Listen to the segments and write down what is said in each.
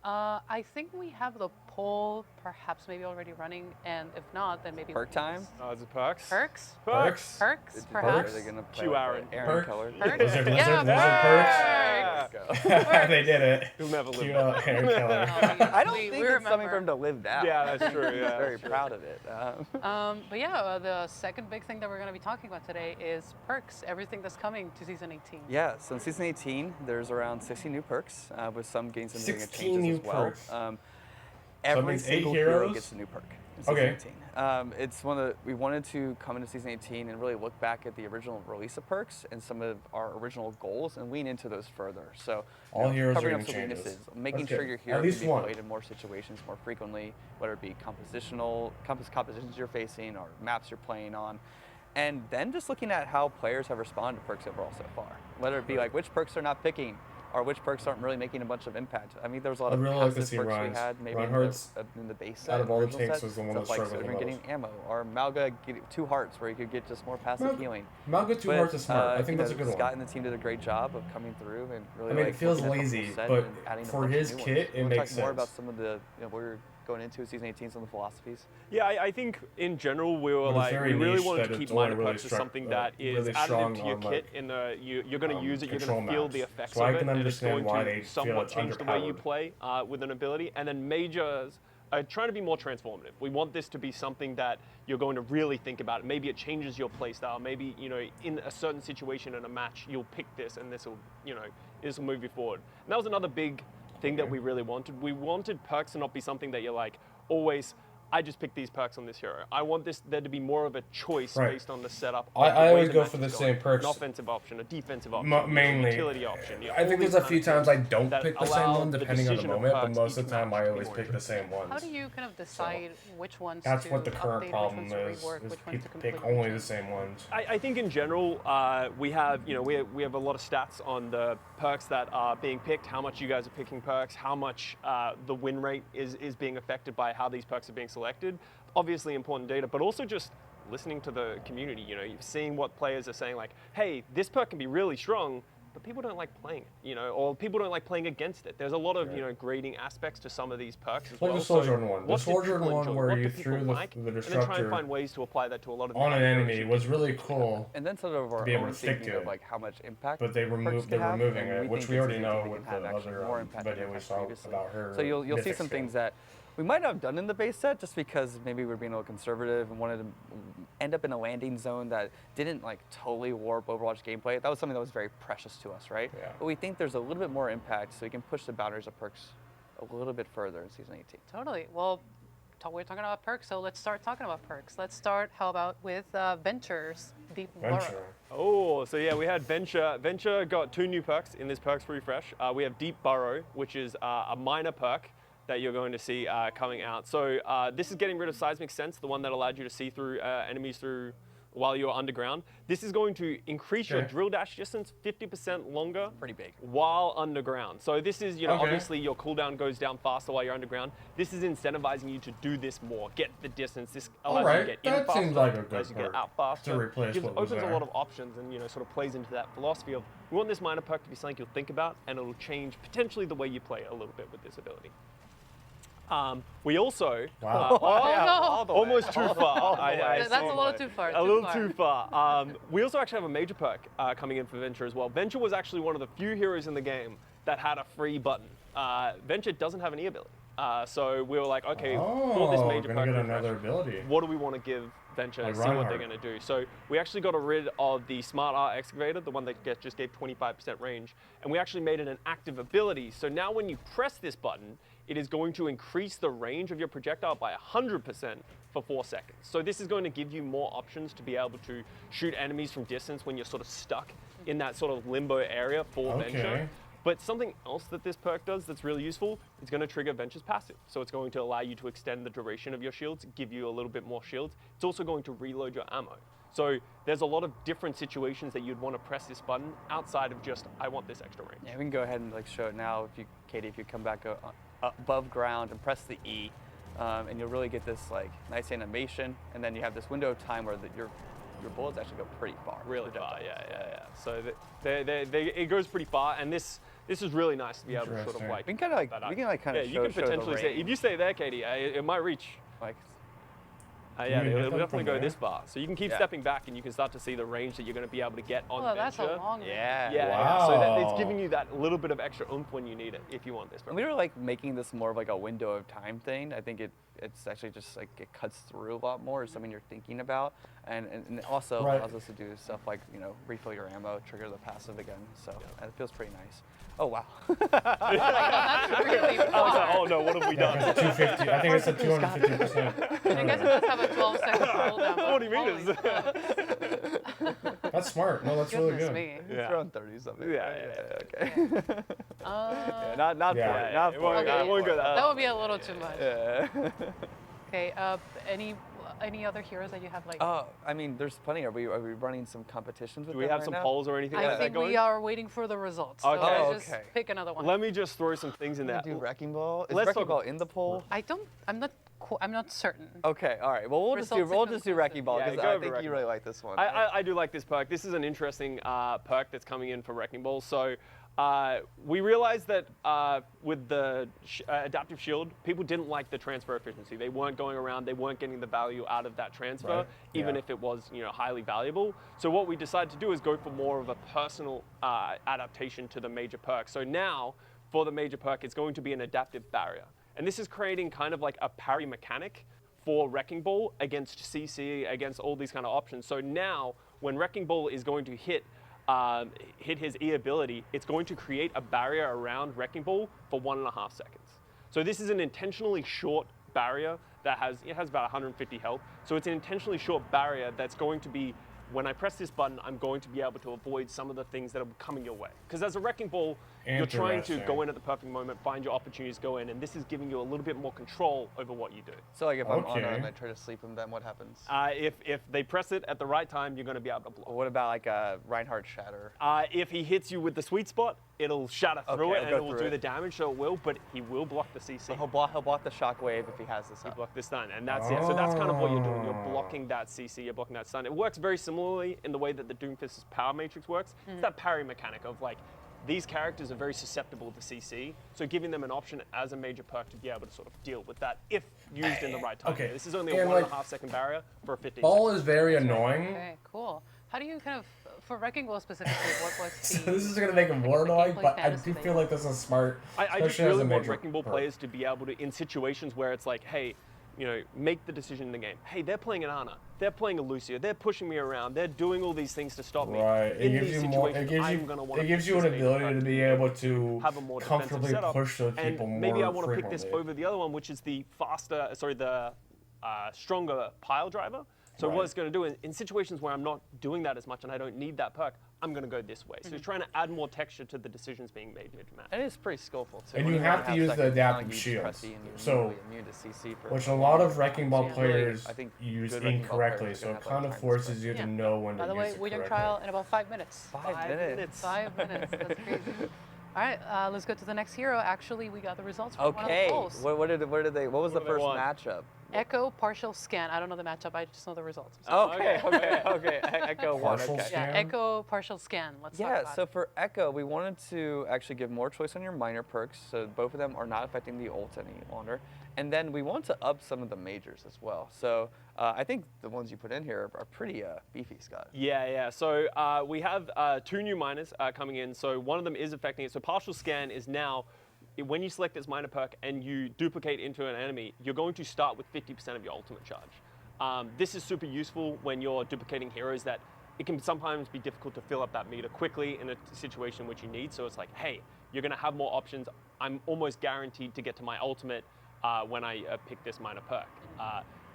I think we have the poll perhaps maybe already running, and if not, then maybe Perk time? Oh, is it perks? Perks? Perks? Perks, Are perhaps? they gonna play Q like Aaron. Aaron Perk? Keller? Perks? Lizard, Yeah, lizard perks. There They did it. He'll never live Cute that Hair Killer. I don't We think it's something remember. for him to live down. Yeah, that's true, He's yeah, very that's true. proud of it. But yeah, the second big thing that we're going to be talking about today is perks, everything that's coming to Season 18. Yeah, so in Season 18, there's around 60 new perks, with some games and 16 changes new as well. perks. Every means 8 single hero heroes? gets a new perk in Season Okay. 18. It's one of the, we wanted to come into Season 18 and really look back at the original release of perks and some of our original goals and lean into those further. So All heroes are covering up getting some changes. weaknesses, making That's sure good. your At hero least can be one. played in more situations more frequently, whether it be compositions you're facing or maps you're playing on. And then just looking at how players have responded to perks overall so far. Whether it be like which perks they're not picking, or which perks aren't really making a bunch of impact. I mean, there was a lot I'd of really like to passive see perks we Reinhardt. had, maybe Reinhardt's, in the base set, out of all the original tanks, set, was the one that stuff like struggled the getting most. ammo, or Malga getting 2 hearts where you could get just more passive healing. Malga 2 But, hearts is smart. I think that's a good Scott one. and the team did a great job of coming through and really. I mean, like, it feels looking at the lazy, whole set but and adding a for bunch of his new kit, ones. it We'll makes talk more sense. about some of the we're going into Season 18, some of the philosophies. Yeah, I think in general we were But it's like, very we really niche wanted that to keep it's only minor really perks as struck- something that is really strong additive to your on, kit. like, In the you're going to use it, you're going control to feel maps. the effects So I of it, can and it's understand going why to they feel somewhat it's change the way you underpowered. play with an ability. And then majors are trying to be more transformative. We want this to be something that you're going to really think about. Maybe it changes your playstyle. Maybe in a certain situation in a match, you'll pick this, and this will this will move you forward. And that was another big thing that we really wanted. We wanted perks to not be something that you're like always. I just picked these perks on this hero. I want there to be more of a choice Right. based on the setup. I of the way always the go match for is the going. same perks. An offensive option, a defensive option, Mainly. a utility option. I think there's a few times I don't that pick the same allow one the depending on the decision of moment, but perks most of each the time match I to be always more pick the same ones. How do you kind of decide which ones That's to what the current update, problem which ones to is rework, which ones to people completely pick only the change? same ones. I think in general, we have we have a lot of stats on the perks that are being picked, how much you guys are picking perks, how much the win rate is being affected by how these perks are being selected. Obviously important data, but also just listening to the community. You're seeing what players are saying, like, hey, this perk can be really strong, but people don't like playing it, or people don't like playing against it. There's a lot of grading aspects to some of these perks as Like well. the Sword Jordan one. The what do Sword people Jordan one enjoy? where What you do people threw like? the And then try Destructor and find ways to apply that to a lot of the on an other heroes enemy you was can really pick. cool, And then sort of our be able own to stick thinking to of it. like how much impact. but they're perks removing can have, it, and which think we in already Season know 18 with can have the actually other more impact than video it we has saw previously. about her. So you'll see mythic some skill. things that we might not have done in the base set just because maybe we're being a little conservative and wanted to end up in a landing zone that didn't like totally warp Overwatch gameplay. That was something that was very precious to us, right? Yeah. But we think there's a little bit more impact so we can push the boundaries of perks a little bit further in Season 18. Totally. Well, we're talking about perks, so let's start talking about perks. Let's start, how about, with Ventures, Deep Burrow. Venture. Oh, so yeah, we had Venture. Venture got 2 new perks in this perks refresh. We have Deep Burrow, which is a minor perk that you're going to see coming out. So this is getting rid of Seismic Sense, the one that allowed you to see through enemies while you're underground. This is going to increase your Okay. drill dash distance 50% longer. Pretty big. While underground. So this is, Okay. obviously your cooldown goes down faster while you're underground. This is incentivizing you to do this more, get the distance. This allows you Alright, to get in that faster, seems like a good allows you to get perk out faster. to replace what was opens a there. lot of options and sort of plays into that philosophy of we want this minor perk to be something you'll think about and it'll change potentially the way you play a little bit with this ability. We also Wow. Oh, no. almost too far. That's a little too far. A little too far. We also actually have a major perk coming in for Venture as well. Venture was actually one of the few heroes in the game that had a free button. Venture doesn't have an E ability. So we were like, okay, for this major gonna perk get refresh, another ability. what do we want to give Venture and Like see what they're Reinhardt. going to do? So we actually got rid of the Smart Art Excavator, the one that just gave 25% range, and we actually made it an active ability. So now when you press this button, it is going to increase the range of your projectile by 100% for 4 seconds. So this is going to give you more options to be able to shoot enemies from distance when you're sort of stuck in that sort of limbo area for Venture. Okay. But something else that this perk does that's really useful, it's going to trigger Venture's passive. So it's going to allow you to extend the duration of your shields, give you a little bit more shields. It's also going to reload your ammo. So there's a lot of different situations that you'd want to press this button outside of just, I want this extra range. Yeah, we can go ahead and like show it now. If you, Katie, if you come back above ground and press the E, and you'll really get this like nice animation, and then you have this window of time where your bullets actually go pretty far. Really far, yeah. So it goes pretty far, and this This is really nice to be able to sort of Interesting. like. We can kind of like that we up. can like kind Yeah, of you can show potentially the say, if range. you stay there, Katie, it might reach. Like, Yeah, you hit it'll them definitely from go there? this far. So you can keep Yeah. stepping back and you can start to see the range that you're going to be able to get on Oh, that's a venture. long range. yeah. Yeah, so that it's Wow. giving you that little bit of extra oomph when you need it, if you want this. And we were like making this more of like a window of time thing. I think it's actually just like it cuts through a lot more. It's something you're thinking about, and it also Right. allows us to do stuff like refill your ammo, trigger the passive again. So it feels pretty nice. Oh wow. That's really I was far. like, oh no, what have we Yeah, done? it's 250. I think it's a 250%. I guess it does have a 12-second cooldown. but 40 meters. holy smokes. That's smart. No, that's really Goodness good. me. Yeah. Around 30 something. Yeah, Okay. Uh, Not not Yeah. 40. Not It 40. won't, Okay. it won't go that that would be a little too much. Yeah. Okay. Any other heroes that you have like? I mean, there's plenty. Are we running some competitions with Do we them have right some now? polls or anything I like that think going? we are waiting for the results. So Okay. Oh, just okay. pick another one. Let me just throw some things in there. Do Wrecking Ball? Is Let's Wrecking talk- Ball in the poll? I'm not certain. Okay, all right. Well, we'll just Results do Wrecking Ball Yeah, because go I over think Wrecking you really like this one. I do like this perk. This is an interesting perk that's coming in for Wrecking Ball. So we realized that with the adaptive shield, people didn't like the transfer efficiency. They weren't going around. They weren't getting the value out of that transfer, Right, even yeah. if it was highly valuable. So what we decided to do is go for more of a personal adaptation to the major perk. So now for the major perk, it's going to be an adaptive barrier. And this is creating kind of like a parry mechanic for Wrecking Ball against CC, against all these kind of options. So now when Wrecking Ball is going to hit his E ability, it's going to create a barrier around Wrecking Ball for 1.5 seconds. So this is an intentionally short barrier that has about 150 health. So it's an intentionally short barrier that's going to be, when I press this button, I'm going to be able to avoid some of the things that are coming your way. Because as a Wrecking Ball, you're trying to go in at the perfect moment, find your opportunities, go in, and this is giving you a little bit more control over what you do. So like if I'm on Okay. and I try to sleep him, then what happens? If they press it at the right time, you're going to be able to block. What about like a Reinhardt Shatter? If he hits you with the sweet spot, it'll shatter through Okay, it and it'll it go will through do the it. damage, so it will, but he will block the CC. So he'll block the shockwave if he has this You up. block the stun, and that's it. So that's kind of what you're doing. You're Oh. blocking that CC, you're blocking that stun. It works very similarly in the way that the Doomfist's power matrix works. It's that parry mechanic of like, these characters are very susceptible to CC, so giving them an option as a major perk to be able to sort of deal with that if used in the right time. Okay. This is only a And, 1.5 second barrier for a 15 Ball seconds. is very annoying. Okay, cool. How do you kind of, for Wrecking Ball specifically, what's the? So this is gonna make him more annoying, gameplay but I fantasy do that feel you like this is smart. I just especially as really a want major Wrecking Ball perk. players to be able to, in situations where it's like, hey, make the decision in the game. Hey, they're playing an Ana, they're playing a Lucio, they're pushing me around, they're doing all these things to stop me. Right. In It gives these you more. situations, It gives I'm you. gonna want It gives you an ability to be able to have a more defensive comfortably setup. push those and people more maybe I want to pick this frequently. over the other one, which is the stronger pile driver. So Right. what it's going to do in situations where I'm not doing that as much and I don't need that perk, I'm going to go this way. So it's trying to add more texture to the decisions being made mid-match. And it's pretty skillful too. And When you you're have to 1.5 use the seconds, it's not adaptive like you just press shields. E and you're So- immediately immune to CC for Which a lot of Wrecking Ball Yeah. players I think use good Wrecking Ball incorrectly, players so are it gonna have, kind like, of time forces spent. you to Yeah. know when By to the use way, it William correctly. trial in about 5 minutes. 5 minutes. 5 minutes. That's crazy. All right, let's go to the next hero. Actually, we got the results from one of the Okay. polls. What was the What do they first want? matchup? Echo partial scan. I don't know the matchup. I just know the results. Okay. Okay. Echo won. Partial Okay. scan? Yeah, Echo partial scan. Let's talk Yeah, about so it. for Echo, we wanted to actually give more choice on your minor perks, so both of them are not affecting the ult any longer. And then we want to up some of the majors as well. So I think the ones you put in here are pretty beefy, Scott. Yeah. So we have 2 new minors coming in. So one of them is affecting it. So partial scan is now, when you select this minor perk and you duplicate into an enemy, you're going to start with 50% of your ultimate charge. This is super useful when you're duplicating heroes that it can sometimes be difficult to fill up that meter quickly in a situation which you need. So it's like, hey, you're going to have more options. I'm almost guaranteed to get to my ultimate when I pick this minor perk.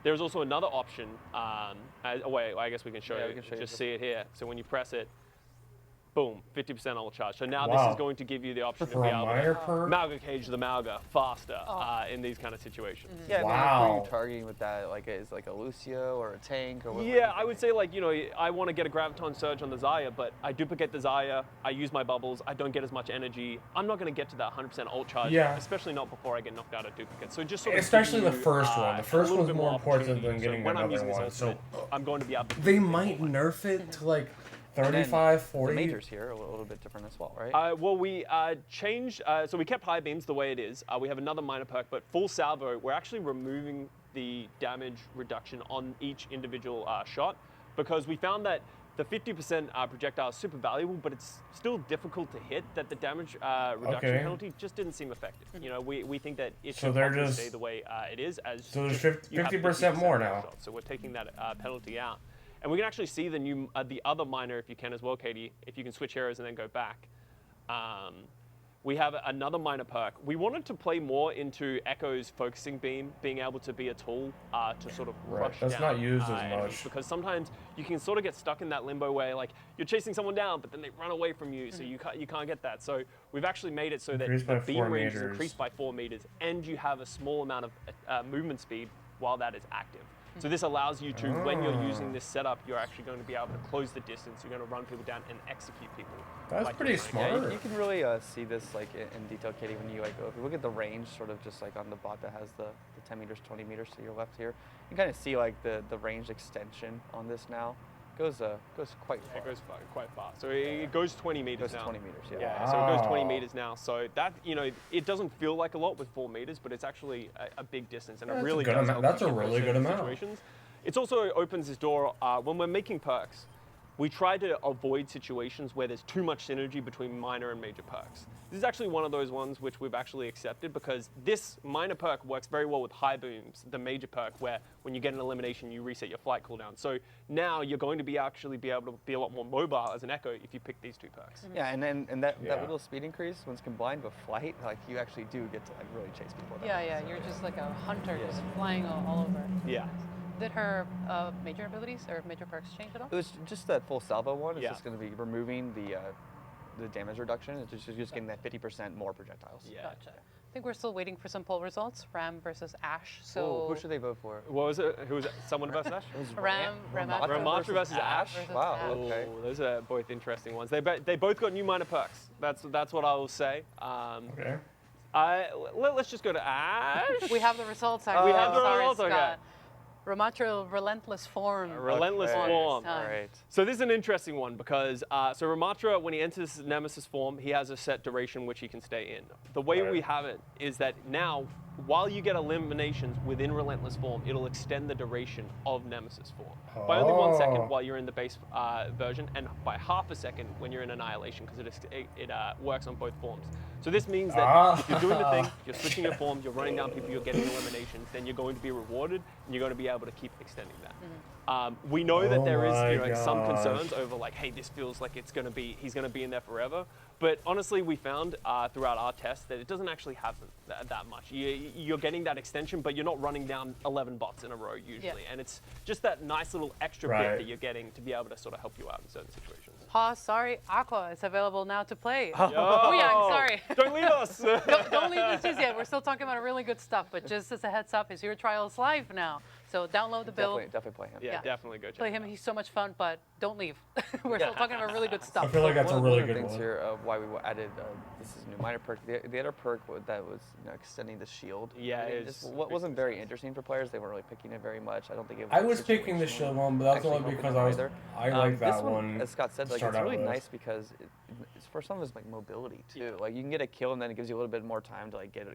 There's also another option. Wait, I guess we can show Yeah, you. we can show you Just this. see it here. So when you press it, boom, 50% ult charge. So now this Wow. is going to give you the option to For be a able minor to perk? Malga cage the Malga faster in these kind of situations. Yeah, I mean, Wow. who are you targeting with that? Like, is like a Lucio or a tank or what? Yeah, I would say like, I want to get a Graviton Surge on the Zarya, but I duplicate the Zarya, I use my bubbles, I don't get as much energy. I'm not going to get to that 100% ult charge, Yeah. especially not before I get knocked out of duplicate. So just sort of Especially giving the you, first one. The a first little one's bit more important opportunity. than getting so when I'm another using this one. So ultimate, I'm going to be able to they do might more. nerf it to like And then 35, 40. The majors here are a little bit different as well, right? Well, we changed, so we kept high beams the way it is. We have another minor perk, but full salvo, we're actually removing the damage reduction on each individual shot because we found that the 50% projectile is super valuable, but it's still difficult to hit, that the damage reduction Okay. penalty just didn't seem effective. You know, we think that it So should they're probably just- stay the way it is. As So there's just you have 50% more now. shots. So we're taking that penalty out. And we can actually see the new, the other minor, if you can as well, Katie, if you can switch heroes and then go back. We have another minor perk. We wanted to play more into Echo's focusing beam, being able to be a tool to sort of Right, rush that's down not used as enemies, much. because sometimes you can sort of get stuck in that limbo where like you're chasing someone down, but then they run away from you, so you can't get that. So we've actually made it so that Increased the by beam 4 range is meters. increased by 4 meters, and you have a small amount of movement speed while that is active. So this allows you to, when you're using this setup, you're actually going to be able to close the distance. You're going to run people down and execute people. That's like pretty you're doing. smart. Yeah, you can really see this like in detail, Katie, when you like if you look at the range, sort of just like on the bot that has the 10 meters, 20 meters to your left here. You kind of see like the range extension on this now. Goes quite far. It goes quite far. So it goes 20 meters Goes now. 20 meters, yeah. Yeah, so it goes 20 Wow. meters now. So that, you know, it doesn't feel like a lot with 4 meters, but it's actually a big distance, and Yeah, it that's a really good does amount. help That's you a get really those good amount. situations. It also opens this door when we're making perks. We try to avoid situations where there's too much synergy between minor and major perks. This is actually one of those ones which we've actually accepted because this minor perk works very well with high booms, the major perk where when you get an elimination, you reset your flight cooldown. So now you're going to be able to be a lot more mobile as an Echo if you pick these two perks. Yeah, and that Yeah. little speed increase, when it's combined with flight, like you actually do get to like really chase people down. Yeah, you're just like a hunter, Yeah. just flying all over. Yeah. Did her major abilities or major perks change at all? It was just that full salvo one. It's Yeah. just going to be removing the damage reduction. It's just getting that 50% more projectiles. Yeah. Gotcha. I think we're still waiting for some poll results. Ram versus Ash. So So who should they vote for? What was it? Who was it? Someone versus Ash? It was Ramatra Ramatra versus Ash. versus Wow. Ash. Okay. Ooh, those are both interesting ones. They both got new minor perks. That's what I will say. Okay. Let's just go to Ash. We have the results. Actually. We have the Sorry, results, okay. Scott. Ramatra Relentless Form. Relentless Okay. form. Time. All right. So this is an interesting one because so Ramatra, when he enters Nemesis form, he has a set duration which he can stay in. The way Right. we have it is that now, while you get eliminations within Relentless form, it'll extend the duration of Nemesis form by only 1 Oh. second while you're in the base version, and by half a second when you're in Annihilation, because it works on both forms. So this means that if you're doing the thing, you're switching your form, you're running down people, you're getting eliminations, then you're going to be rewarded, and you're going to be able to keep extending that. We know that Oh there is my some gosh. concerns over like, hey, this feels like he's going to be in there forever. But honestly, we found throughout our tests that it doesn't actually happen that much. You're getting that extension, but you're not running down 11 bots in a row usually. And it's just that nice little extra bit Right. that you're getting to be able to sort of help you out in certain situations. Pause. Sorry, Aqua is available now to play. Yo, Oh yeah, sorry. Don't leave us. Don't leave this just yet. We're still talking about really good stuff, but just as a heads up, his Your Trials live now. So download the build, Definitely play him. Yeah, Yeah. definitely go check play it him. out. He's so much fun, but don't leave. We're still talking about really good I stuff. feel like that's a One really of the good things one. here why we added this is a new minor perk. The other perk that was extending the shield. Yeah, I mean, it just is wasn't very interesting for players. They weren't really picking it very much. I don't think it was. I was picking the situational. shield one, but that's Actually only helping because them I was either. I like This that one. as Scott said, to like start it's out really with. nice because it's for some of it's like mobility too. Like you can get a kill and then it gives you a little bit more time to like get.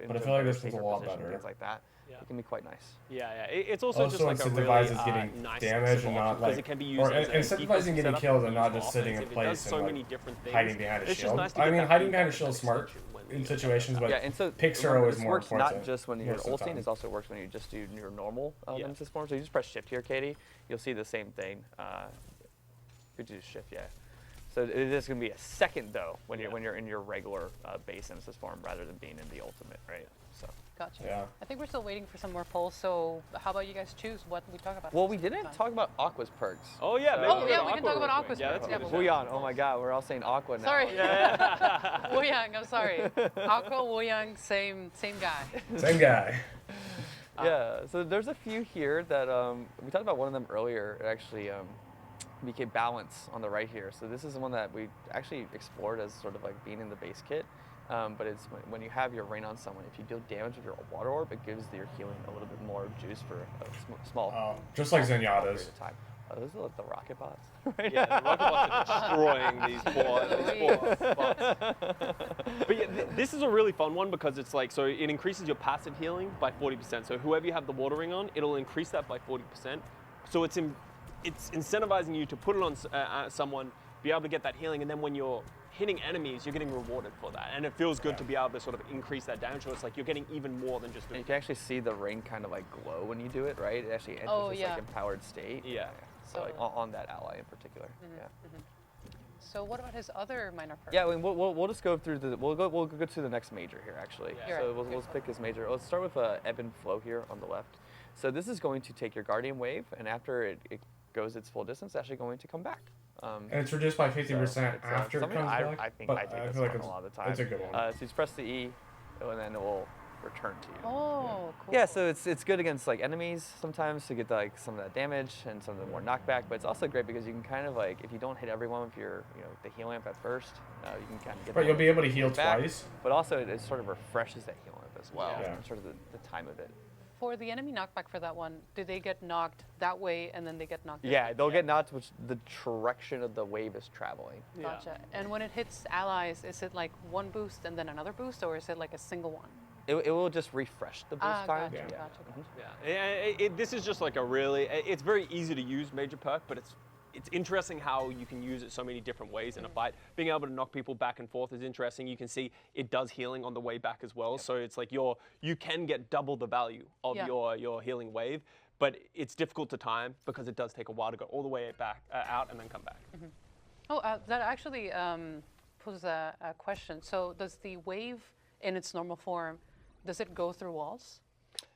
But I feel like this was a lot better. Things like that. Yeah. It can be quite nice. Yeah. It's also just Also like a really incentivizes getting nice damage simple and not option because like, it can be used or as a incentivizing defensive getting setup, kills it and can not be just used sitting in offensive. It place does so and many like different things. hiding behind a It's just shield. nice to I get mean, that hiding feedback behind a and shield is smart extension when in you- situations, but Yeah, and so Pix are always this more works important. not just when you're most of the ulting. time. This also works when you just do your normal Yeah. Nemesis form. So you just press shift here, Katie. You'll see the same thing. You do shift, yeah. So it is going to be a second though when you're in your regular base Nemesis form rather than being in the ultimate, right? So. Gotcha. Yeah. I think we're still waiting for some more polls. So how about you guys choose what we talk about? Well, this we didn't time? talk about Aqua's perks. Oh yeah, So- maybe Oh, we'll yeah, go we can talk real about quick. Aqua's Yeah, perks. that's Yeah, good. but Wuyan, oh my God, we're all saying Aqua now. Sorry. Yeah. Woyang, I'm sorry. Aqua, Woyang, same guy. Same guy. Yeah, so there's a few here that we talked about one of them earlier. It actually became balance on the right here. So this is the one that we actually explored as sort of like being in the base kit. But it's when you have your rain on someone, if you deal damage with your water orb, it gives your healing a little bit more juice for a small Just like period Zenyatta's. of time. Oh, those are like the rocket bots, right? Yeah, the rocket bots are destroying these poor bots. But yeah, this is a really fun one because it's like, so it increases your passive healing by 40%. So whoever you have the water ring on, it'll increase that by 40%. So it's incentivizing you to put it on someone, be able to get that healing, and then when you're hitting enemies, you're getting rewarded for that. And it feels good to be able to sort of increase that damage. So it's like you're getting even more than just And you can actually see the ring kind of like glow when you do it, right? It actually enters this like empowered state. Yeah. So like on that ally in particular. Yeah. So what about his other minor perk? Yeah, I mean, we'll just go through we'll go to the next major here actually. Yeah. So we'll pick his major. Let's start with ebb and flow here on the left. So this is going to take your guardian wave, and after it goes its full distance, it's actually going to come back. And it's reduced by 50% after it something comes back. I think but I take I this feel like one a lot of the time. it's a good one. So you just press the E, and then it will return to you. Oh, cool. Yeah, so it's good against like enemies sometimes to get like some of that damage and some of the more knockback, but it's also great because you can kind of like, if you don't hit everyone with your the heal amp at first, you can kind of get. But you'll be able to heal back, twice. But also it sort of refreshes that heal amp as well, Yeah. and sort of the time of it. For the enemy knockback for that one, do they get knocked that way and then they get knocked? Yeah, they'll get knocked which the direction of the wave is traveling. Gotcha. And when it hits allies, is it like one boost and then another boost, or is it like a single one? It will just refresh the boost time. Gotcha, Yeah. gotcha. Yeah, this is just like a really, it's very easy to use major perk, but it's interesting how you can use it so many different ways in a fight. Being able to knock people back and forth is interesting. You can see it does healing on the way back as well. So it's like you can get double the value of your healing wave, but it's difficult to time because it does take a while to go all the way back out and then come back. Oh, that actually poses a question. So does the wave in its normal form, does it go through walls?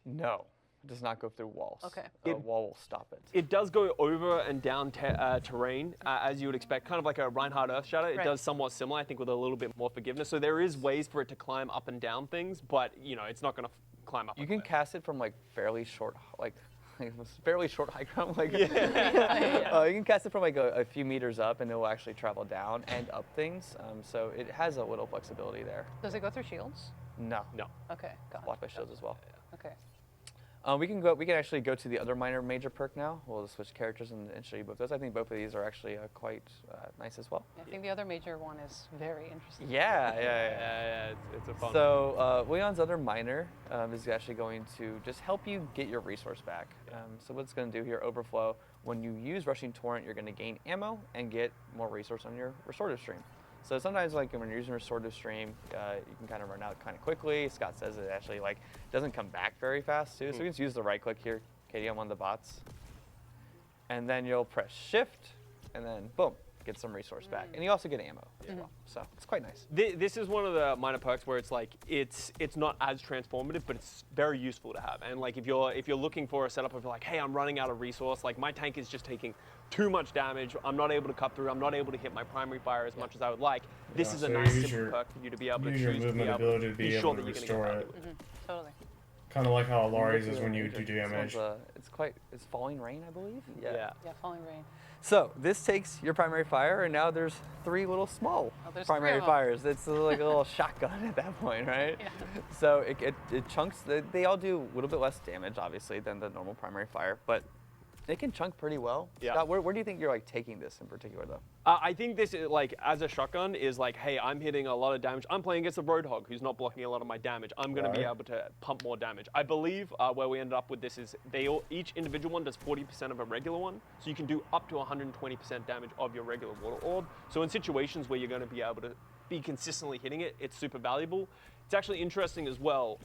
No, it does not go through walls. Okay. The wall will stop it. It does go over and down terrain, as you would expect, kind of like a Reinhardt Earth Shadow. It Right. does somewhat similar, I think, with a little bit more forgiveness. So there is ways for it to climb up and down things, but it's not going to climb up. You can cast it from like fairly short, like fairly short high ground. Like Yeah. you can cast it from like a few meters up, and it will actually travel down and up things. So it has a little flexibility there. Does it go through shields? No, No. Okay, got it. blocked by shields as well. Okay. We can actually go to the other minor major perk now. We'll just switch characters and show you both those. I think both of these are actually quite nice as well. I think the other major one is very interesting. Yeah. It's a fun. So Leon's other minor is actually going to just help you get your resource back. So what it's going to do here, overflow, when you use Rushing Torrent, you're going to gain ammo and get more resource on your restorative stream. So sometimes like when you're using restorative stream, you can kind of run out kind of quickly. Scott says it actually like doesn't come back very fast too. So you can just use the right click here, Katie, on one of the bots. And then you'll press shift and then boom, get some resource back. And you also get ammo as well. So it's quite nice. This is one of the minor perks where it's like it's not as transformative, but it's very useful to have. And like if you're looking for a setup of like, hey, I'm running out of resource, like my tank is just taking too much damage, I'm not able to cut through, I'm not able to hit my primary fire as much as I would like. This is a so nice use simple your- perk for you to be able to use choose your to be movement able ability to be be able sure to that you're going to restore get it. value with it. Totally. Kind of like how Laurie's Look is at when the you major. do This damage. one's, it's falling rain, I believe. Yeah. Yeah, falling rain. So this takes your primary fire, and now there's 3 little small there's primary 3 of 'em. fires. It's like a little shotgun at that point, right? Yeah. So it chunks. They all do a little bit less damage, obviously, than the normal primary fire, but they can chunk pretty well. Yeah. Scott, where do you think you're like taking this in particular, though? I think this is like as a shotgun is like, hey, I'm hitting a lot of damage. I'm playing against a Roadhog who's not blocking a lot of my damage. I'm going to be Right. able to pump more damage. I believe where we ended up with this is each individual one does 40% of a regular one, so you can do up to 120% damage of your regular water orb. So in situations where you're going to be able to be consistently hitting it, it's super valuable. It's actually interesting as well.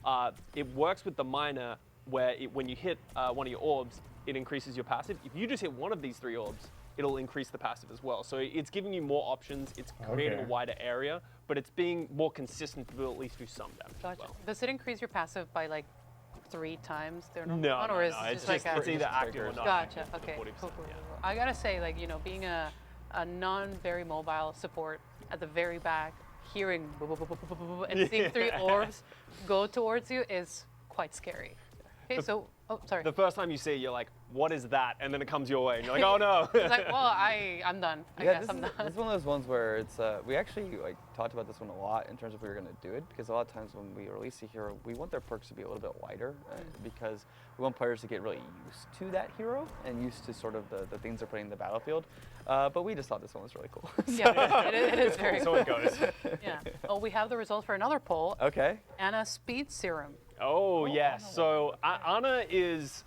It works with the minor where when you hit one of your orbs, it increases your passive. If you just hit one of these 3 orbs, it'll increase the passive as well. So it's giving you more options, it's creating a Okay. wider area, but it's being more consistent to at least do some damage as Gotcha. well. Does it increase your passive by like 3 times their normal No, one, no, or is no, it it's just like it's a... either active or not. Gotcha. active, the Okay. 40%, Cool, cool, yeah. cool. I gotta say, like being a non-very mobile support at the very back, hearing and seeing 3 orbs go towards you is quite scary. Okay, so, oh, sorry. The first time you see it, you're like, what is that? And then it comes your way, and you're like, oh no. It's like, well, I'm done. I Yeah, guess I'm done. this is one of those ones where it's we actually like talked about this one a lot in terms of if we were going to do it, because a lot of times when we release a hero, we want their perks to be a little bit wider because we want players to get really used to that hero and used to sort of the things they're putting in the battlefield. But we just thought this one was really cool. Yeah, it is very So cool. it goes. Yeah. Well, we have the results for another poll. Okay. Anna Speed Serum. Oh, yes. So Ana is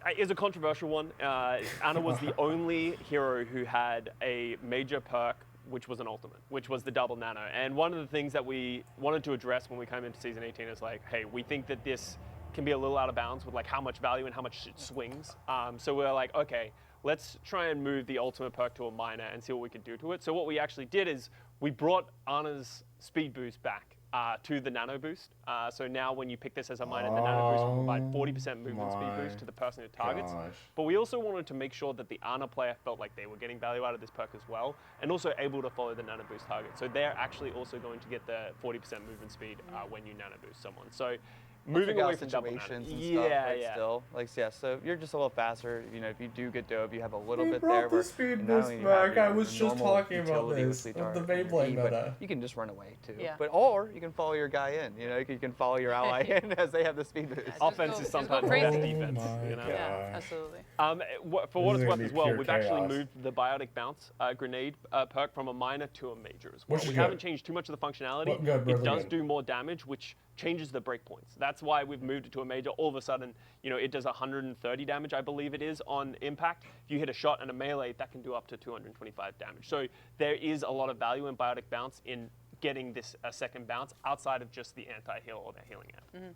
a controversial one. Ana was the only hero who had a major perk, which was an ultimate, which was the double nano. And one of the things that we wanted to address when we came into season 18 is like, hey, we think that this can be a little out of bounds with like how much value and how much it swings. So we're like, okay, let's try and move the ultimate perk to a minor and see what we could do to it. So what we actually did is we brought Ana's speed boost back to the nano boost. So now when you pick this as a minor, the nano boost will provide 40% movement speed boost to the person it targets. Gosh. But we also wanted to make sure that the Ana player felt like they were getting value out of this perk as well, and also able to follow the nano boost target. So they're actually also going to get the 40% movement speed when you nano boost someone. So moving away from double nano. situations and stuff, right, still. Like, yeah, so you're just a little faster. You know, if you do get dove, you have a little bit there. Brought the where speed not boost only you have back. your I was just normal talking about utility with this Sweet of Tart the and your Beyblade E, but meta. you can just run away too. Yeah. But or you can follow your guy in. You know, you can follow your ally in as they have the speed boost. Just Offense go- is just go sometimes the crazy. best Oh defense. my You know? Yeah, Gosh. absolutely. For what This is it's gonna worth be as well, pure we've actually chaos. moved the Biotic Bounce grenade perk from a minor to a major as well. Which is We good. haven't changed too much of the functionality. What good, It really does good. do more damage, which changes the breakpoints. That's why we've moved it to a major. All of a sudden, you know, it does 130 damage, I believe it is, on impact. If you hit a shot and a melee, that can do up to 225 damage. So there is a lot of value in Biotic Bounce in getting this second bounce outside of just the anti-heal or the healing amp.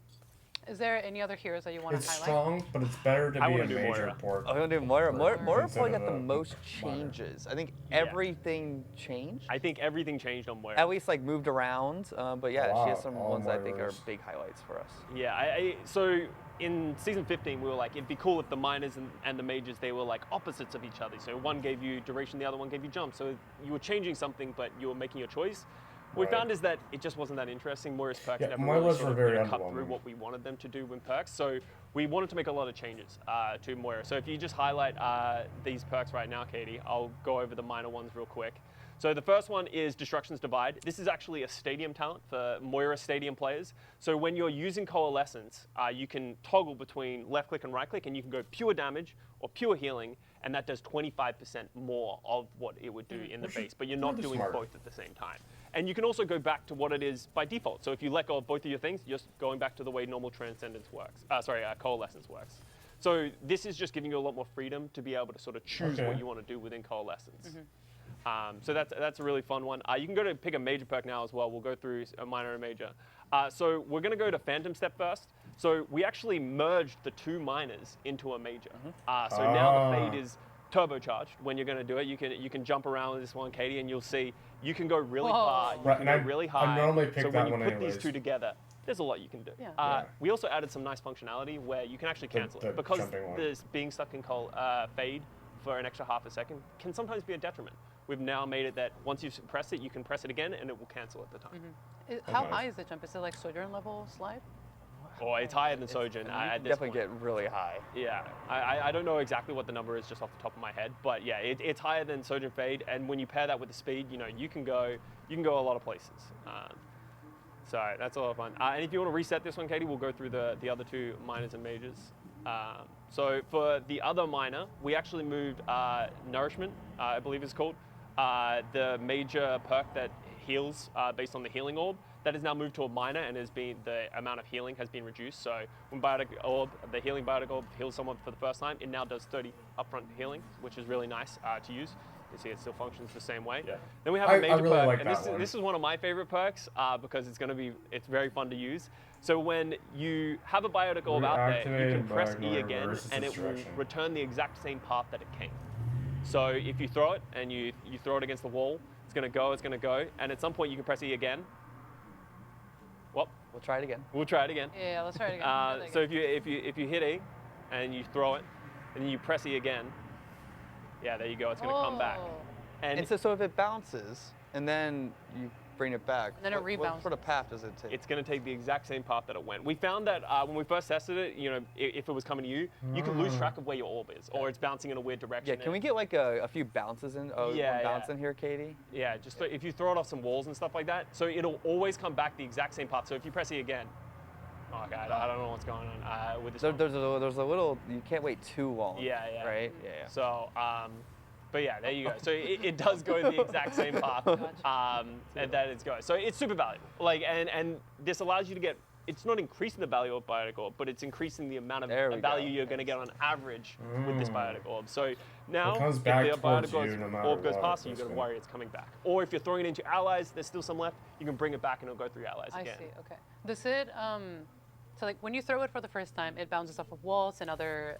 Is there any other heroes that you want to It's highlight? strong, but it's better to I be wanna a do major Moira. port. I'm gonna do Moira. Moira probably Instead got of the a most minor. changes. I think Yeah. everything changed. I think everything changed on Moira. At least like moved around. But yeah, she has Wow, some all ones that I think are Moiras. big highlights for us. Yeah, so in season 15, we were like, it'd be cool if the minors and the majors, they were like opposites of each other. So one gave you duration, the other one gave you jump. So you were changing something, but you were making your choice. What we Right. found is that it just wasn't that interesting. Moira's perks Yeah, never Moira's really were sort of, very cut through underwhelming. what we wanted them to do with perks. So we wanted to make a lot of changes to Moira. So if you just highlight these perks right now, Katie, I'll go over the minor ones real quick. So the first one is Destruction's Divide. This is actually a stadium talent for Moira Stadium players. So when you're using Coalescence, you can toggle between left click and right click, and you can go pure damage or pure healing, and that does 25% more of what it would do in the Which is base, but you're not really doing smart. both at the same time. And you can also go back to what it is by default. So if you let go of both of your things, you're just going back to the way normal Transcendence works. Coalescence works. So this is just giving you a lot more freedom to be able to sort of choose Okay. what you want to do within Coalescence. So that's a really fun one. You can go to pick a major perk now as well. We'll go through a minor and a major. So we're going to go to Phantom Step first. So we actually merged the two minors into a major. So now the fade is turbocharged. When you're going to do it, you can jump around with this one, Katie, and you'll see you can go really Whoa. far. You Right, can and go really I high. normally pick so that when you one put anyways. these two together, there's a lot you can do. Yeah. Yeah. We also added some nice functionality where you can actually cancel the it because jumping one. this being stuck in fade for an extra half a second can sometimes be a detriment. We've now made it that once you press it, you can press it again and it will cancel at the time. How nice. high is the jump? Is it like Sojourn level slide? Or it's higher than Sojourn You at can this definitely point. get really high. Yeah, I don't know exactly what the number is just off the top of my head, but yeah, it's higher than Sojourn Fade, and when you pair that with the speed, you know, you can go a lot of places. So that's a lot of fun. And if you want to reset this one, Katie, we'll go through the other two minors and majors. So for the other minor, we actually moved Nourishment, I believe it's called, the major perk that heals based on the healing orb. That is now moved to a minor and the amount of healing has been reduced. So when the healing Biotic Orb heals someone for the first time, it now does 30 upfront healing, which is really nice to use. You see it still functions the same way. Yeah. Then we have I a major really perk, like and that one. this is one of my favorite perks because it's very fun to use. So when you have a Biotic Orb out there, you can Reactivated press by E again reverse and it will destruction. return the exact same path that it came. So if you throw it and you throw it against the wall, it's going to go, and at some point you can press E again. Well, We'll try it again. we'll try it again. Yeah, let's try it again. Try that So again. if you hit E and you throw it, and then you press E again, yeah, there you go. It's going to come back. Oh. And And so if it bounces and then you bring it back. And then it What rebounds. sort of path does it take? It's going to take the exact same path that it went. We found that when we first tested it, you know, if it was coming to you, you can lose track of where your orb is, or it's bouncing in a weird direction. Yeah, can we get like a few bounces in? Oh, Yeah, one bounce yeah. in here, Katie? Yeah, just if you throw it off some walls and stuff like that, so it'll always come back the exact same path. So if you press E again, oh god, I don't know what's going on with this So one. there's a little, you can't wait too long. Yeah, yeah. Right? Yeah. So, but yeah, there you go. So it does go the exact same path and that it's going. So it's super valuable. Like, and this allows you to get, it's not increasing the value of Biotic Orb, but it's increasing the amount of There we value go. you're going to get on average with this Biotic Orb. So now, It comes if back the towards Biotic you no matter Orb goes what, past you, you've got to basically. worry it's coming back. Or if you're throwing it into allies, there's still some left, you can bring it back and it'll go through allies I again. see. Okay. Does it so like when you throw it for the first time, it bounces off of walls and other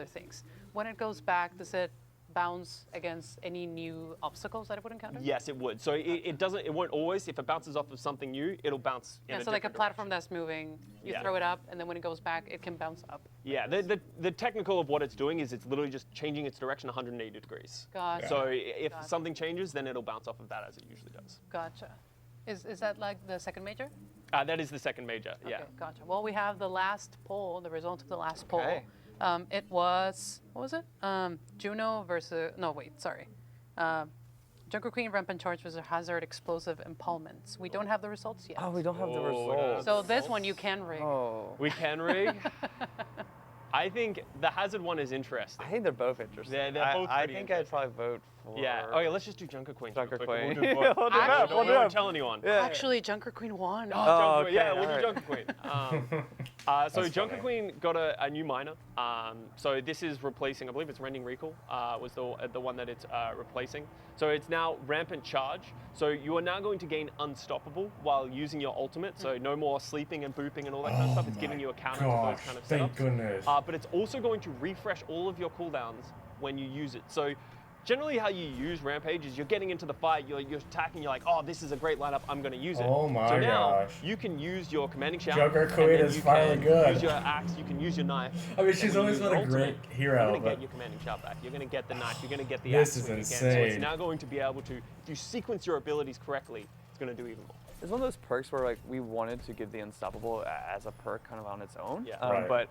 things. When it goes back, does it bounce against any new obstacles that it would encounter? Yes, it would. So it doesn't. It won't always. If it bounces off of something new, it'll bounce. In Yeah. a So like a different platform that's moving, you Yeah. throw it up, and then when it goes back, it can bounce up. Yeah, the technical of what it's doing is it's literally just changing its direction 180 degrees. Gotcha. So if Gotcha. something changes, then it'll bounce off of that as it usually does. Gotcha. Is that like the second major? That is the second major, yeah. Okay, gotcha. Well, we have the last poll, the result of the last poll. Okay. It was, what was it? Juno versus, no, wait, sorry. Junker Queen, Rampant Charge versus Hazard, Explosive, Impalements. We don't have the results yet. Oh, we don't have the Oh, results. So this one you can rig. Oh. We can rig. I think the Hazard one is interesting. I think they're both interesting. They're both I pretty think I'd probably vote for. Yeah. Okay, let's just do Junker Queen. Junker super Queen. quick. We'll do both. We'll do that, Don't- we'll do don't that. tell anyone. Yeah. Actually, Junker Queen won. Oh, Oh, Junker Queen. Yeah, okay, we'll do alright. Junker Queen. So That's Junker funny. Queen got a new miner. So this is replacing, I believe it's Rending Recall was the one that it's replacing. So it's now Rampant Charge. So you are now going to gain Unstoppable while using your ultimate. So no more sleeping and booping and all that kind of stuff. It's giving you a counter to those kind of Thank setups. goodness. But it's also going to refresh all of your cooldowns when you use it. So generally how you use Rampage is you're getting into the fight, you're attacking, you're like, oh, this is a great lineup, I'm going to use it. Oh my so now gosh. you can use your commanding shout. Junker and Queen then is you finally can good. use your axe, you can use your knife. I mean, and she's when you always use been your a great ultimate, hero, You're going to but- get your commanding shout back. You're going to get the knife, you're going to get the This axe. is when you can. So insane. it's now going to be able to, if you sequence your abilities correctly, it's going to do even more. It's one of those perks where like we wanted to give the Unstoppable as a perk kind of on its own. Yeah. Right. But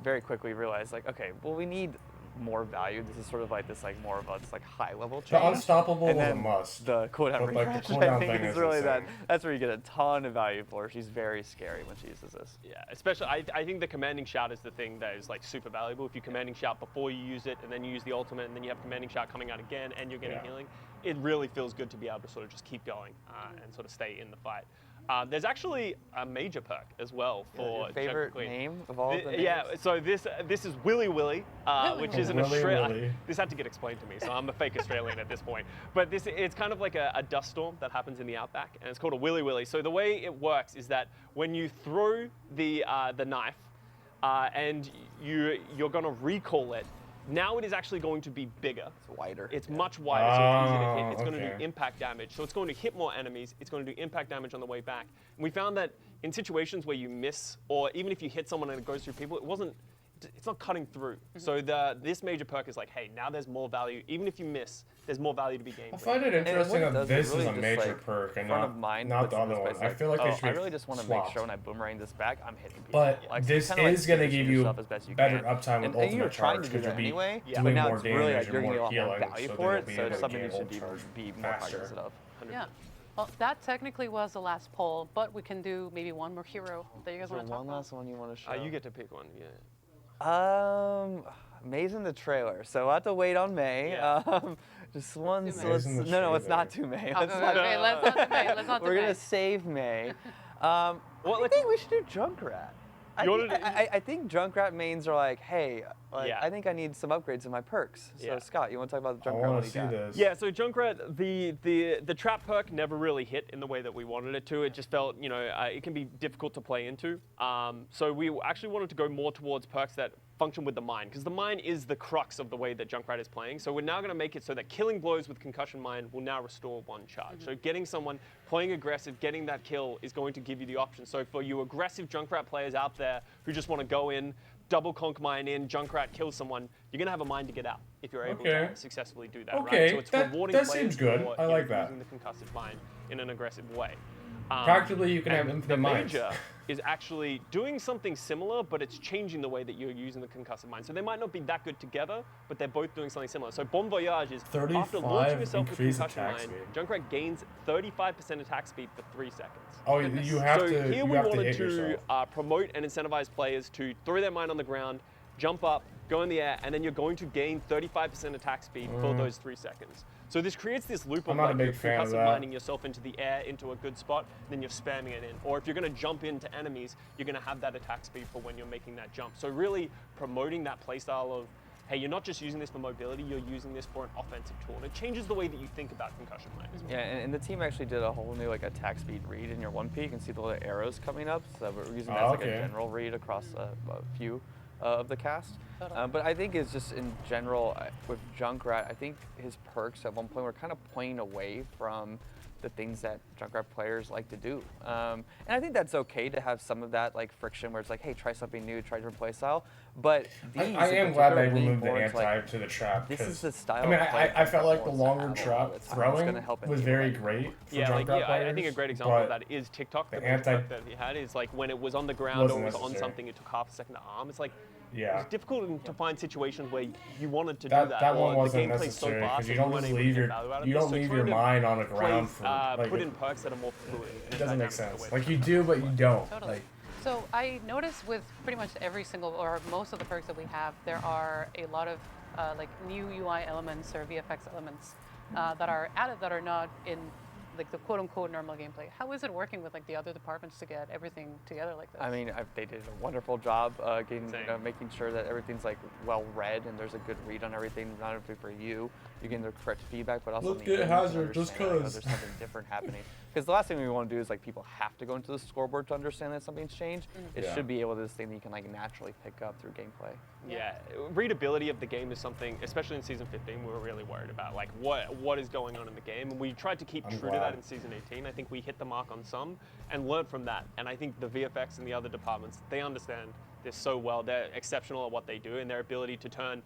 very quickly realized like, okay, well we need more value. This is sort of like this like more of a like high level The change. Unstoppable And was a then must. The cooldown But, like, the refresh, cooldown I think thing is is really insane. that's where you get a ton of value for. She's very scary when she uses this. Yeah, especially I think the commanding shout is the thing that is like super valuable. If you commanding shout before you use it, and then you use the ultimate, and then you have commanding shout coming out again, and you're getting Yeah. healing, it really feels good to be able to sort of just keep going and sort of stay in the fight. There's actually a major perk as well for Your Junker favorite Queen. name of all the names? Yeah, so this is Willy Willy, which is an Willy Australian. Willy. This had to get explained to me, so I'm a fake Australian at this point. But it's kind of like a dust storm that happens in the outback, and it's called a Willy Willy. So the way it works is that when you throw the knife, and you're going to recall it, now it is actually going to be bigger. It's wider. It's much wider, so it's easy to Oh, hit. It's going to okay. do impact damage. So it's going to hit more enemies. It's going to do impact damage on the way back. And we found that in situations where you miss, or even if you hit someone and it goes through people, it's not cutting through. So this major perk is like, hey, now there's more value. Even if you miss, there's more value to be gained. I from find it And interesting what it that does this is really is a just, major like, perk and front of mind not puts the it other in one. this I place, feel like oh, they should I be really just want to make swapped. sure when I boomerang this back, I'm hitting people. But Like, this kinda, like, is going to position give you yourself as best you better can. uptime with And you're ultimate trying charge to do because that you'll be anyway, Yeah. but doing now more it's really like damage you're and going to more get a lot more healing, value so for then it, you'll be so able it's to something you gain should ult be charge more faster. cognizant of. 100%. Yeah. Well, that technically was the last poll, but we can do maybe one more hero that you guys Is there want to talk one about. last one you want to show? You get to pick one. Yeah. May's in the trailer, so we'll have to wait on May. Yeah. Just one. Too So May. let's, May's in the no, it's trailer. not too May. Oh, Let's okay, not- okay, let's not do May. Let's not do We're May. gonna save May. Well, I think we should do Junkrat. I You think, wanna I think Junkrat mains are like, hey, like, Yeah. I think I need some upgrades in my perks. So Yeah. Scott, you want to talk about the I Junkrat? want one to you see got? this. Yeah, so Junkrat, the trap perk never really hit in the way that we wanted it to. It just felt, it can be difficult to play into. So we actually wanted to go more towards perks that function with the mine, because the mine is the crux of the way that Junkrat is playing. So we're now going to make it so that killing blows with concussion mine will now restore 1 charge. So getting someone playing aggressive, getting that kill is going to give you the option. So for you aggressive Junkrat players out there who just want to go in, double conk mine in, Junkrat kill someone, you're going to have a mine to get out if you're able Okay. to successfully do that. Okay, Right? So it's that rewarding seems players good. for, I like that. using the concussive mine in an aggressive way. Practically, you can have And infinite the mines. major is actually doing something similar, but it's changing the way that you're using the concussive mine. So they might not be that good together, but they're both doing something similar. So Bon Voyage is after 35 launching yourself with increased concussion attack mine, speed. Junkrat gains 35% attack speed for 3 seconds. Oh, you have So to. here You we have to wanted hit to yourself. promote and incentivize players to throw their mine on the ground, jump up, go in the air, and then you're going to gain 35% attack speed for those 3 seconds. So this creates this loop of I'm not a like big you're fan of concussive that. mining yourself into the air, into a good spot, then you're spamming it in. Or if you're going to jump into enemies, you're going to have that attack speed for when you're making that jump. So really promoting that playstyle of, hey, you're not just using this for mobility, you're using this for an offensive tool. And it changes the way that you think about concussion mining as well. Yeah, and the team actually did a whole new like attack speed read in your 1P. You can see the little arrows coming up. So we're using that as like a okay. general read across a few of the cast. Totally. But I think it's just in general with Junkrat, I think his perks at one point were kind of pointing away from the things that Junkrat players like to do. And I think that's okay to have some of that like friction where it's like, hey, try something new, try different play style. But these I in am glad particular they lean removed the more into, anti like, to the trap. this 'cause, is the style I mean, of play I felt Junkrat like the wants to longer have all trap the time. It's throwing gonna help was anyone very like great for Yeah, like, Junkrat players. I think a great example of but that is TikTok. The the anti- benchmark that he had is like when it was on the ground or Wasn't it was on necessary. something, it took half a second to arm. It's like, Yeah. it's difficult to find situations where you wanted to do That, that. that or one wasn't the gameplay's so necessary fast because you that don't weren't just able to leave get your value out of you it. don't So leave trying your to mine on the play, ground for like put in perks that are more fluid. it doesn't make dynamic sense. way. Like you do, but you don't. Totally. Like So I noticed with pretty much every single or most of the perks that we have, there are a lot of like new UI elements or VFX elements that are added that are not in like the quote-unquote normal gameplay. How is it working with like the other departments to get everything together like this? I mean, they did a wonderful job getting, Same. making sure that everything's like well read and there's a good read on everything. Not only for you getting the correct feedback, but also Let's the get game Hazard just understand, 'cause. there's something different happening. Because the last thing we want to do is like people have to go into the scoreboard to understand that something's changed. It Yeah. should be able to this thing that you can like naturally pick up through gameplay. Yeah, readability of the game is something, especially in season 15, we were really worried about. Like, what is going on in the game? And we tried to keep I'm true to that glad. in season 18. I think we hit the mark on some and learned from that. And I think the VFX and the other departments, they understand this so well. They're exceptional at what they do and their ability to turn,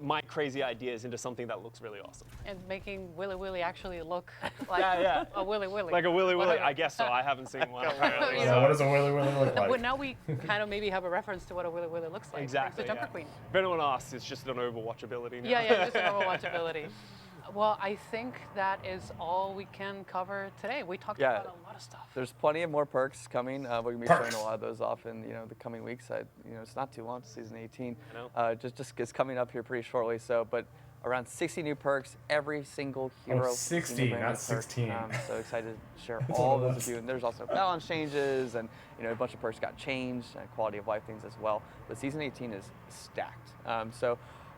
my crazy ideas into something that looks really awesome. And making Willy Willy actually look like Yeah. a Willy Willy. Like a Willy Willy, Whatever. I guess so. I haven't seen one. apparently, You so know, what does a willy willy look But like? now we kind of maybe have a reference to what a Willy Willy looks like. Exactly. It's the Junker yeah. Queen. If anyone asks, it's just an Overwatch ability now. Yeah, just a normal watchability. Well, I think that is all we can cover today. We talked Yeah. about a lot of stuff. There's plenty of more perks coming. We're gonna be Perks. showing a lot of those off in the coming weeks. It's not too long to season 18. I know. Just it's coming up here pretty shortly. So, but around 60 new perks, every single hero. 60, single brand not new perk. 16. So excited to share That's all what it those was. with you. And there's also balance changes and a bunch of perks got changed and quality of life things as well. But season 18 is stacked.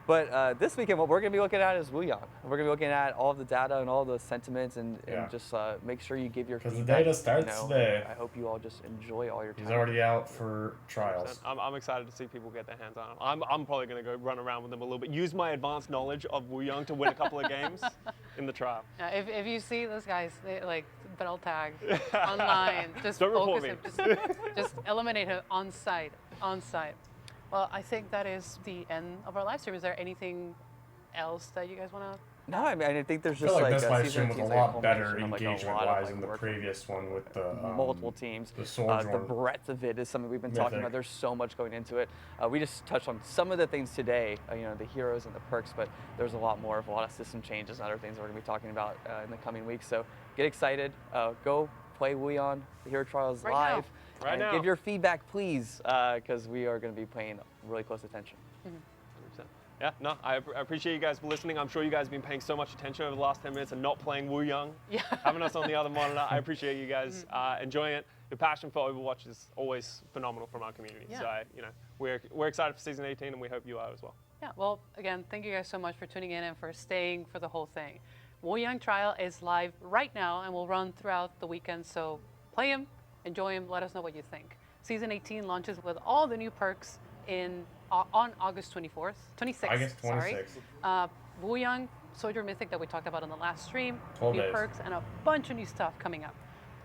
But this weekend, what we're going to be looking at is Wuyang. We're going to be looking at all of the data and all the sentiments and Yeah. just make sure you give your 'Cause the feedback. data starts today. I hope you all just enjoy all your time. He's already out for trials. I'm excited to see people get their hands on it. I'm probably going to go run around with them a little bit. Use my advanced knowledge of Wuyang to win a couple of games in the trial. If you see those guys, they, like battle tag online, just Don't report focus me. him, just eliminate him on site. Well, I think that is the end of our live stream. Is there anything else that you guys want to? No, I mean, I think there's I just feel like like this live season stream was a 18 's like lot better culmination of, like, a lot of, engagement-wise like, than the work previous one with the multiple teams. The Soldier The one. breadth of it is something we've been talking Mythic. about. There's so much going into it. We just touched on some of the things today, the heroes and the perks, but there's a lot more of a lot of system changes and other things that we're going to be talking about in the coming weeks. So get excited. Go play Wuyang, the Hero Trials Right now. live. Right and now. give your feedback, please, because we are going to be paying really close attention. 100%. Yeah, no, I appreciate you guys for listening. I'm sure you guys have been paying so much attention over the last 10 minutes and not playing Wuyang. Yeah. Having us on the other monitor. I appreciate you guys enjoying it. Your passion for Overwatch is always phenomenal from our community. Yeah. So, we're excited for season 18 and we hope you are as well. Yeah, well, again, thank you guys so much for tuning in and for staying for the whole thing. Wuyang Trial is live right now and will run throughout the weekend, so play him, enjoy him, let us know what you think. Season 18 launches with all the new perks on August 24th, 26th, August sorry. 26th. Wuyang, Soldier Mythic that we talked about on the last stream, 12 new days. perks, and a bunch of new stuff coming up.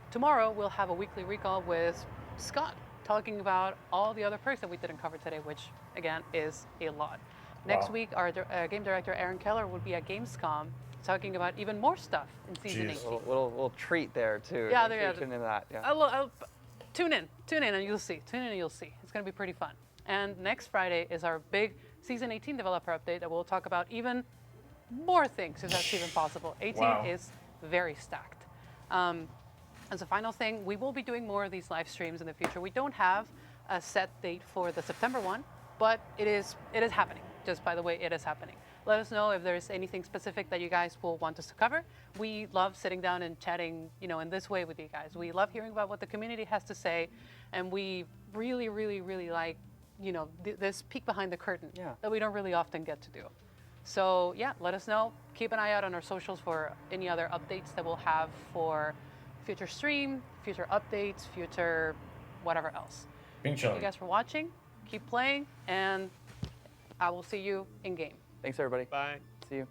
Tomorrow, we'll have a weekly recall with Scott talking about all the other perks that we didn't cover today, which, again, is a lot. Next Wow. week, our game director, Aaron Keller, will be at Gamescom talking about even more stuff in season Jeez. 18. Little treat there too. Yeah, Make there- sure yeah, you tune into that. Yeah. Tune in, and you'll see. Tune in, and you'll see. It's going to be pretty fun. And next Friday is our big season 18 developer update that we'll talk about even more things, if that's even possible. 18 Wow. is very stacked. As a final thing, we will be doing more of these live streams in the future. We don't have a set date for the September one, but it is happening. Just by the way, it is happening. Let us know if there's anything specific that you guys will want us to cover. We love sitting down and chatting, in this way with you guys. We love hearing about what the community has to say, and we really, really, really like, this peek behind the curtain that we don't really often get to do. So yeah, let us know. Keep an eye out on our socials for any other updates that we'll have for future stream, future updates, future whatever else. Bing Thank you Chung. guys for watching. Keep playing, and I will see you in game. Thanks everybody. Bye. See you.